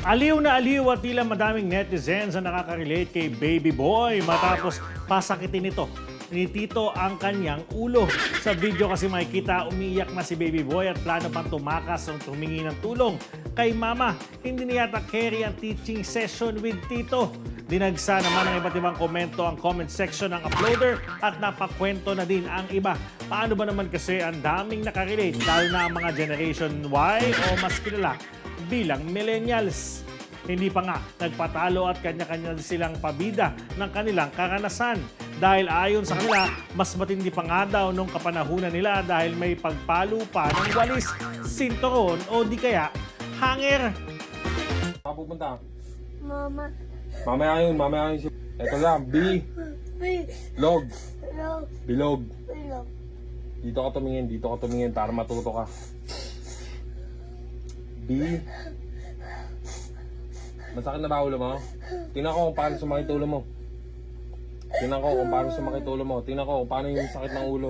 Aliw na aliw at tila madaming netizens ang nakaka-relate kay Baby Boy matapos pasakitin ito ni Tito ang kanyang ulo. Sa video kasi makikita umiiyak na si Baby Boy at plano pang tumakas o humingi ng tulong kay Mama. Hindi niya yata carry ang teaching session with Tito. Dinagsa naman ng iba't ibang komento ang comment section ng uploader at napakwento na din ang iba. Paano ba naman kasi ang daming nakarelate lalo na ang mga Generation Y o mas kilala bilang millennials. Hindi pa nga nagpatalo at kanya-kanya silang pabida ng kanilang karanasan. Dahil ayon sa kanila, mas matindi pa nga daw nung kapanahunan nila dahil may pagpalo pa ng walis, sinturon o di kaya hanger. Saan pupunta? Mama. Mamaya yun si... Ito lang, Log. Bilog. Dito ka tumingin para matuto ka. Masakit na ba ulo mo? Tingnan ko kung paano sumakit ulo mo. Tingnan ko kung paano yung sakit ng ulo.